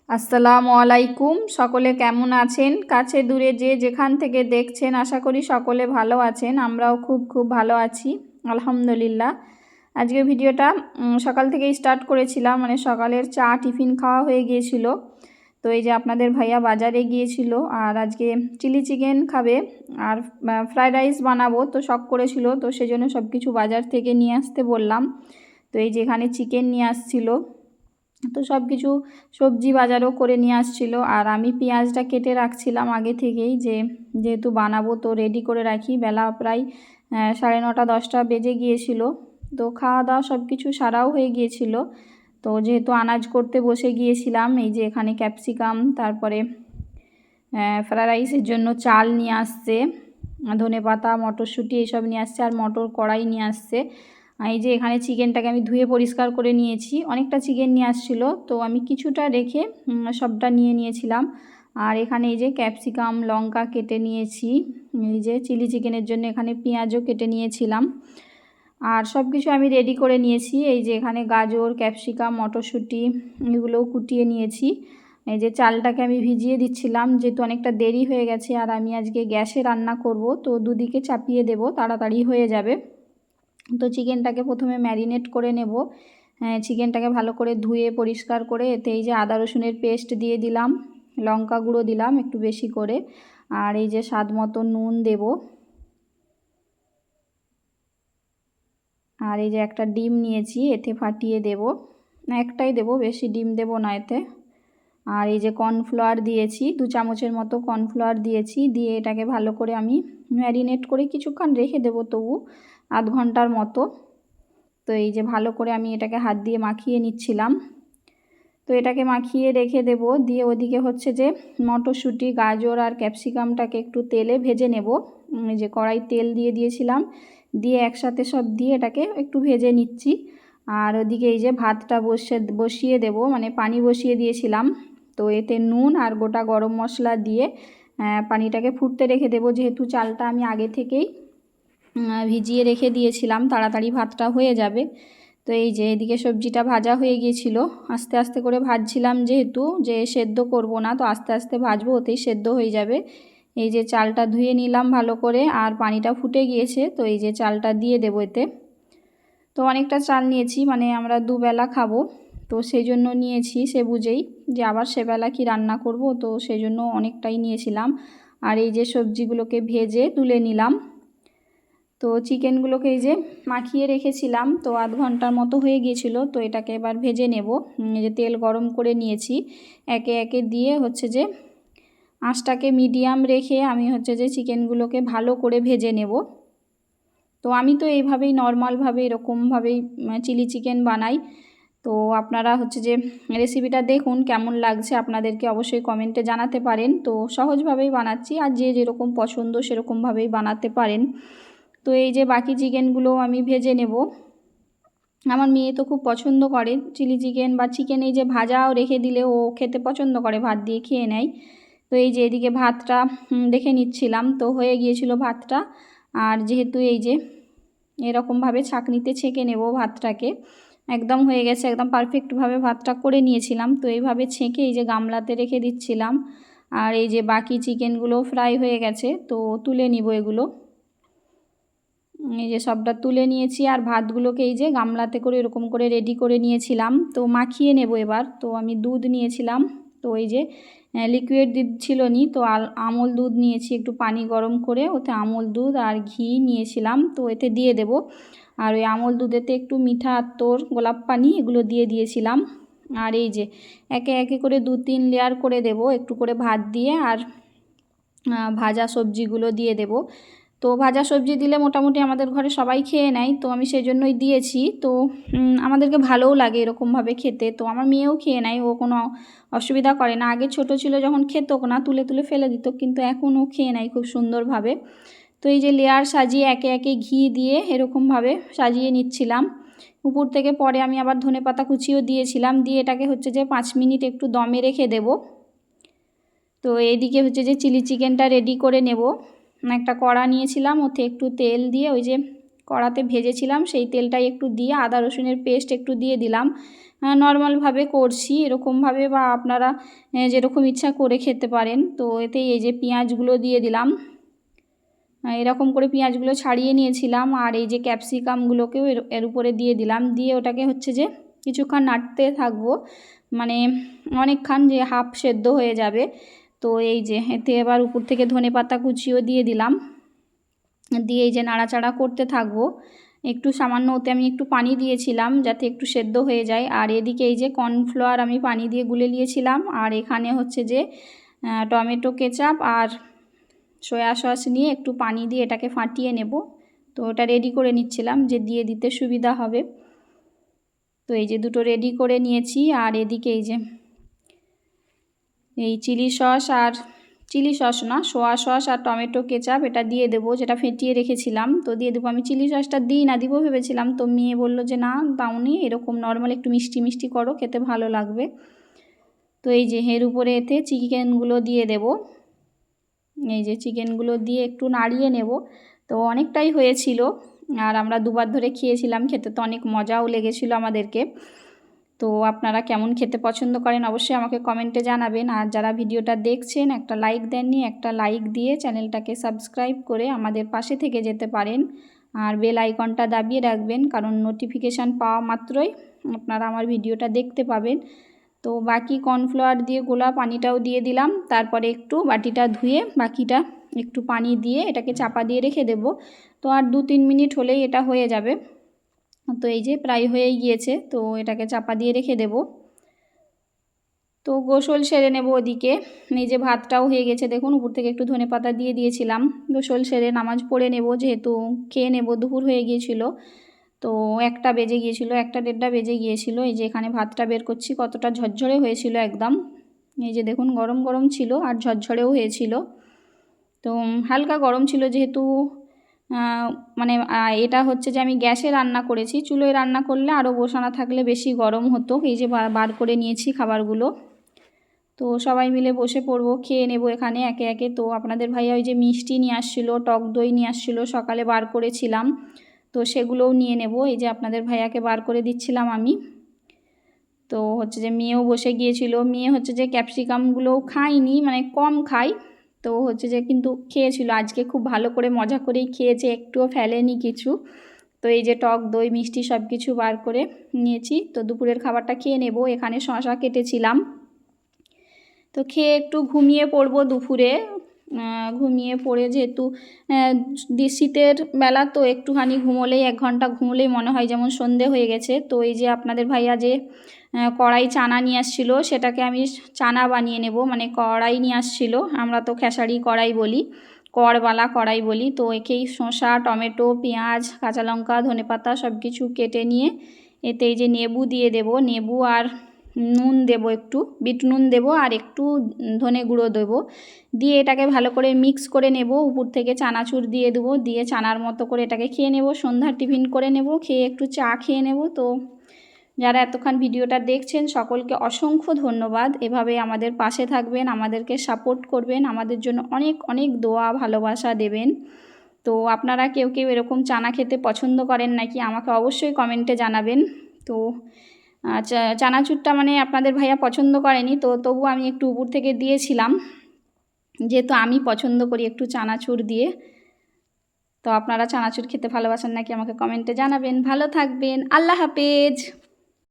আসসালামু আলাইকুম। সকলে কেমন আছেন? কাছে দূরে যে যেখান থেকে দেখছেন আশা করি সকলে ভালো আছেন। আমরাও খুব ভালো আছি আলহামদুলিল্লাহ। আজকে ভিডিওটা সকাল থেকেই স্টার্ট করেছিলাম, মানে সকালের চা টিফিন খাওয়া হয়ে গিয়েছিল। তো এই যে আপনাদের ভাইয়া বাজারে গিয়েছিল আর আজকে চিলি চিকেন খাবে আর ফ্রাইড রাইস বানাবো, তো শখ করেছিল, তো সেজন্য সব কিছু বাজার থেকে নিয়ে আসতে বললাম। তো এই যে এখানে চিকেন নিয়ে আসছিল, তো সব কিছু সবজি বাজারও করে নিয়ে আসছিল। আর আমি পেঁয়াজটা কেটে রাখছিলাম আগে থেকেই, যেহেতু বানাবো তো রেডি করে রাখি। বেলা প্রায় 9:30 10টা বেজে গিয়েছিল। তো খাওয়া দাওয়া সব কিছু সারাও হয়ে গিয়েছিল। তো যেহেতু আনাজ করতে বসে গিয়েছিলাম, এই যে এখানে ক্যাপসিকাম, তারপরে ফ্রাইড রাইসের জন্য চাল নিয়ে আসছে, ধনেপাতা, মটরশুঁটি এইসব নিয়ে আসছে, আর মটর কড়াই নিয়ে আসছে। এই যে এখানে চিকেনটাকে আমি ধুয়ে পরিষ্কার করে নিয়েছি। অনেকটা চিকেন নিয়ে আসছিলো, তো আমি কিছুটা রেখে সবটা নিয়ে নিয়েছিলাম। আর এখানে এই যে ক্যাপসিকাম, লঙ্কা কেটে নিয়েছি। এই যে চিলি চিকেনের জন্য এখানে পেঁয়াজও কেটে নিয়েছিলাম। আর সব কিছু আমি রেডি করে নিয়েছি। এই যে এখানে গাজর, ক্যাপসিকাম, মটরশুঁটি এগুলোও কুটিয়ে নিয়েছি। এই যে চালটাকে আমি ভিজিয়ে দিচ্ছিলাম, যেহেতু অনেকটা দেরি হয়ে গেছে আর আমি আজকে গ্যাসে রান্না করব, তো দুদিকে চাপিয়ে দেব, তাড়াতাড়ি হয়ে যাবে। তো চিকেনটাকে প্রথমে ম্যারিনেট করে নেব। চিকেনটাকে ভালো করে ধুয়ে পরিষ্কার করে এতে এই যে আদা রসুনের পেস্ট দিয়ে দিলাম, লঙ্কা গুঁড়ো দিলাম একটু বেশি করে, আর এই যে স্বাদ মতো নুন দেব। আর এই যে একটা ডিম নিয়েছি, এতে ফাটিয়ে দেব, একটাই দেব, বেশি ডিম দেব না এতে। আর এই যে কর্নফ্লাওয়ার দিয়েছি, 2 চামচের মতো কর্নফ্লাওয়ার দিয়েছি, দিয়ে এটাকে ভালো করে আমি ম্যারিনেট করে কিছুক্ষণ রেখে দেবো, তবু আধ ঘন্টার মতো। তো এই যে ভালো করে আমি এটাকে হাত দিয়ে মাখিয়ে নিচ্ছিলাম। তো এটাকে মাখিয়ে রেখে দেব, দিয়ে ওদিকে হচ্ছে যে মটরশুঁটি, গাজর আর ক্যাপসিকামটাকে একটু তেলে ভেজে নেব। এই যে কড়াই তেল দিয়ে দিয়েছিলাম, দিয়ে একসাথে সব দিয়ে এটাকে একটু ভেজে নিচ্ছি। আর ওদিকে এই যে ভাতটা বসিয়ে দেব, মানে পানি বসিয়ে দিয়েছিলাম। তো এতে নুন আর গোটা গরম মশলা দিয়ে পানিটাকে ফুটতে রেখে দেব, যেহেতু চালটা আমি আগে থেকেই ভিজিয়ে রেখে দিয়েছিলাম, তাড়াতাড়ি ভাতটা হয়ে যাবে। তো এই যে এদিকে সবজিটা ভাজা হয়ে গিয়েছিল, আস্তে আস্তে করে ভাজছিলাম, যেহেতু যে সেদ্ধ করব না, তো আস্তে আস্তে ভাজবো, ওতেই সেদ্ধ হয়ে যাবে। এই যে চালটা ধুয়ে নিলাম ভালো করে, আর পানিটা ফুটে গিয়েছে, তো এই যে চালটা দিয়ে দেবো এতে। তো অনেকটা চাল নিয়েছি, মানে আমরা দুবেলা খাবো, তো সেই জন্য নিয়েছি, সে বুঝেই যে আবার সেবেলা কি রান্না করব, তো সেই জন্য অনেকটাই নিয়েছিলাম। আর এই যে সবজিগুলোকে ভেজে তুলে নিলাম। তো চিকেনগুলোকে এই যে মাখিয়ে রেখেছিলাম, তো আধ ঘন্টার মতো হয়ে গিয়েছিল। তো এটাকে এবার ভেজে নেব। এই যে তেল গরম করে নিয়েছি, একে একে দিয়ে হচ্ছে যে আঁচটাকে মিডিয়াম রেখে আমি হচ্ছে যে চিকেনগুলোকে ভালো করে ভেজে নেব। তো আমি তো এইভাবেই নর্মালভাবে এরকমভাবেই চিলি চিকেন বানাই। তো আপনারা হচ্ছে যে রেসিপিটা দেখুন কেমন লাগছে, আপনাদেরকে অবশ্যই কমেন্টে জানাতে পারেন। তো সহজভাবেই বানাচ্ছি, আর যে যেরকম পছন্দ সেরকমভাবেই বানাতে পারেন। তো এই যে বাকি চিকেনগুলো আমি ভেজে নেব। আমার মেয়ে তো খুব পছন্দ করে চিলি চিকেন বা চিকেন, এই যে ভাজাও রেখে দিলে ও খেতে পছন্দ করে, ভাত দিয়ে খেয়ে নেয়। তো এই যে এদিকে ভাতটা দেখে নিচ্ছিলাম, তো হয়ে গিয়েছিল ভাতটা। আর যেহেতু এই যে এরকমভাবে ছাঁকনিতে ছেঁকে নেব ভাতটাকে, একদম হয়ে গেছে, একদম পারফেক্টভাবে ভাতটা করে নিয়েছিলাম। তো এইভাবে ছেঁকে এই যে গামলাতে রেখে দিচ্ছিলাম। আর এই যে বাকি চিকেনগুলো ফ্রাই হয়ে গেছে, তো তুলে নিব এগুলো। এই যে সবটা তুলে নিয়েছি, আর ভাতগুলোকে এই যে গামলাতে করে এরকম করে রেডি করে নিয়েছিলাম। তো মাখিয়ে নেব এবার। তো আমি দুধ নিয়েছিলাম, তো এই যে লিকুইড দুধ ছিল নি, তো আমল দুধ নিয়েছি, একটু পানি গরম করে ওতে আমল দুধ আর ঘি নিয়েছিলাম, তো এতে দিয়ে দেব। আর ওই আমল দুধেতে একটু মিঠা আতর, গোলাপ পানি এগুলো দিয়ে দিয়েছিলাম। আর এই যে একে একে করে 2-3 লেয়ার করে দেব, একটু করে ভাত দিয়ে, আর ভাজা সবজিগুলো দিয়ে দেব। তো ভাজা সবজি দিলে মোটামুটি আমাদের ঘরে সবাই খেয়ে নেয়, তো আমি সেই জন্যই দিয়েছি। তো আমাদেরকে ভালোও লাগে এরকমভাবে খেতে, তো আমার মেয়েও খেয়ে নেয়, ও কোনো অসুবিধা করে না। আগে ছোট ছিল যখন খেত না, তুলে তুলে ফেলে দিত, কিন্তু এখন ও খেয়ে নেয় খুব সুন্দরভাবে। তো এই যে লেয়ার সাজিয়ে একে একে ঘি দিয়ে এরকমভাবে সাজিয়ে নিচ্ছিলাম। উপর থেকে পরে আমি আবার ধনেপাতা কুচিও দিয়েছিলাম, দিয়ে এটাকে হচ্ছে যে 5 মিনিট একটু দমে রেখে দেব। তো এদিকে হচ্ছে যে চিলি চিকেনটা রেডি করে নেব। একটা কড়া নিয়েছিলাম, ওতে একটু তেল দিয়ে ওই যে কড়াতে ভেজেছিলাম সেই তেলটাই একটু দিয়ে আদা রসুনের পেস্ট একটু দিয়ে দিলাম, নর্মালভাবে করছি এরকমভাবে, বা আপনারা যেরকম ইচ্ছা করে খেতে পারেন। তো এতে এই যে পেঁয়াজগুলো দিয়ে দিলাম, এরকম করে পেঁয়াজগুলো ছাড়িয়ে নিয়েছিলাম, আর এই যে ক্যাপসিকামগুলোকেও এর উপরে দিয়ে দিলাম। দিয়ে ওটাকে হচ্ছে যে কিছুক্ষণ নাড়তে থাকবো, মানে অনেকক্ষণ, যে হাফ সেদ্ধ হয়ে যাবে। তো এই যে এতে এবার উপর থেকে ধনেপাতা কুচিও দিয়ে দিলাম, দিয়ে এই যে নাড়াচাড়া করতে থাকবো। একটু সামান্য ওতে আমি একটু পানি দিয়েছিলাম যাতে একটু সেদ্ধ হয়ে যায়। আর এদিকে এই যে কর্নফ্লাওয়ার আমি পানি দিয়ে গুলে নিয়েছিলাম, আর এখানে হচ্ছে যে টমেটো কেচাপ আর সয়া সস নিয়ে একটু পানি দিয়ে এটাকে ফাটিয়ে নেব। তো ওটা রেডি করে নিচ্ছিলাম যে দিয়ে দিতে সুবিধা হবে। তো এই যে দুটো রেডি করে নিয়েছি। আর এদিকে এই যে এই চিলি সস না, সোয়া সস আর টমেটো কেচাপ এটা দিয়ে দেবো, যেটা ফেটিয়ে রেখেছিলাম। তো দিয়ে দেবো। আমি চিলি সসটা দিই না, দিব ভেবেছিলাম, তো মেয়ে বললো যে না দাওনি, এরকম নর্মাল একটু মিষ্টি মিষ্টি করো, খেতে ভালো লাগবে। তো এই যে এর উপরে এতে চিকেনগুলো দিয়ে দেব। এই যে চিকেনগুলো দিয়ে একটু নাড়িয়ে নেব। তো অনেকটাই হয়েছিল, আর আমরা দুবার ধরে খেয়েছিলাম, খেতে তো অনেক মজাও লেগেছিল আমাদেরকে। তো আপনারা কেমন খেতে পছন্দ করেন অবশ্যই আমাকে কমেন্টে জানাবেন। আর যারা ভিডিওটা দেখছেন একটা লাইক দেননি, একটা লাইক দিয়ে চ্যানেলটাকে সাবস্ক্রাইব করে আমাদের পাশে থেকে যেতে পারেন। আর বেল আইকনটা দাবিয়ে রাখবেন, কারণ নোটিফিকেশান পাওয়া মাত্রই আপনারা আমার ভিডিওটা দেখতে পাবেন। তো বাকি কর্নফ্লাওয়ার দিয়ে গোলা পানিটাও দিয়ে দিলাম, তারপরে একটু বাটিটা ধুয়ে বাকিটা একটু পানি দিয়ে এটাকে চাপা দিয়ে রেখে দেব। তো আর 2-3 মিনিট হলেই এটা হয়ে যাবে। তো এই যে প্রায় হয়েই গিয়েছে, তো এটাকে চাপা দিয়ে রেখে দেব। তো গোসল সেরে নেব ওদিকে। এই যে ভাতটাও হয়ে গেছে, দেখুন উপর থেকে একটু ধনেপাতা দিয়ে দিয়েছিলাম। গোসল সেরে নামাজ পড়ে নেব, যেহেতু খেয়ে নেব, দুপুর হয়ে গিয়েছিল। তো 1টা বেজে গিয়েছিল, 1টা-1:30 বেজে গিয়েছিল। এই যে এখানে ভাতটা বের করছি, কতটা ঝরঝরে হয়েছিল একদম। এই যে দেখুন গরম গরম ছিল আর ঝরঝরেও হয়েছিল। তো হালকা গরম ছিল, যেহেতু মানে এটা হচ্ছে যে আমি গ্যাসে রান্না করেছি, চুলোয় রান্না করলে আরও বসানো থাকলে বেশি গরম হতো। এই যে বার করে নিয়েছি খাবারগুলো। তো সবাই মিলে বসে পড়বো, খেয়ে নেব এখানে একে একে। তো আপনাদের ভাইয়া ওই যে মিষ্টি নিয়ে আসছিলো, টক দই নিয়ে আসছিলো, সকালে বার করেছিলাম, তো সেগুলোও নিয়ে নেব। এই যে আপনাদের ভাইয়াকে বার করে দিচ্ছিলাম আমি। তো হচ্ছে যে মেয়েও বসে গিয়েছিল, মেয়ে হচ্ছে যে ক্যাপসিকামগুলোও খায়নি, মানে কম খায়। তো হচ্ছে যে কিন্তু খেয়েছিল, আজকে খুব ভালো করে মজা করেই খেয়েছে, একটুও ফেলেনি কিছু। তো এই যে টক দই মিষ্টি সব কিছু বার করে নিয়েছি। তো দুপুরের খাবারটা খেয়ে নেব। এখানে শশা কেটেছিলাম, তো খেয়ে একটু ঘুমিয়ে পড়বো দুপুরে। ঘুমিয়ে পড়ে, যেহেতু শীতের বেলা, তো একটুখানি ঘুমোলেই 1 ঘন্টা ঘুমোলেই মনে হয় যেমন সন্ধে হয়ে গেছে। তো এই যে আপনাদের ভাইয়া যে কড়াই চানা নিয়ে আসছিলো, সেটাকে আমি চানা বানিয়ে নেব, মানে কড়াই নিয়ে আসছিলো, আমরা তো খেসারি কড়াই বলি, কড়বালা কড়াই বলি। তো একেই শসা, টমেটো, পেঁয়াজ, কাঁচা লঙ্কা, ধনেপাতা সব কিছু কেটে নিয়ে এতে এই যে নেবু দিয়ে দেব, নেবু আর নুন দেব, একটু বিট নুন দেব, আর একটু ধনে গুঁড়ো দেবো, দিয়ে এটাকে ভালো করে মিক্স করে নেব। উপর থেকে চানাচুর দিয়ে দেবো, দিয়ে চানার মতো করে এটাকে খেয়ে নেব, সন্ধ্যার টিফিন করে নেব, খেয়ে একটু চা খেয়ে নেব। তো যারা এতক্ষণ ভিডিওটা দেখছেন সকলকে অসংখ্য ধন্যবাদ। এভাবে আমাদের পাশে থাকবেন, আমাদেরকে সাপোর্ট করবেন, আমাদের জন্য অনেক অনেক দোয়া ভালোবাসা দেবেন। তো আপনারা কেউ কেউ এরকম চানা খেতে পছন্দ করেন নাকি আমাকে অবশ্যই কমেন্টে জানাবেন। তো চানাচুরটা মানে আপনাদের ভাইয়া পছন্দ করেনি, তো তবু আমি একটু উপর থেকে দিয়েছিলাম, যেহেতু আমি পছন্দ করি একটু চানাচুর দিয়ে। তো আপনারা চানাচুর খেতে ভালোবাসেন নাকি আমাকে কমেন্টে জানাবেন। ভালো থাকবেন, আল্লাহ হাফেজ।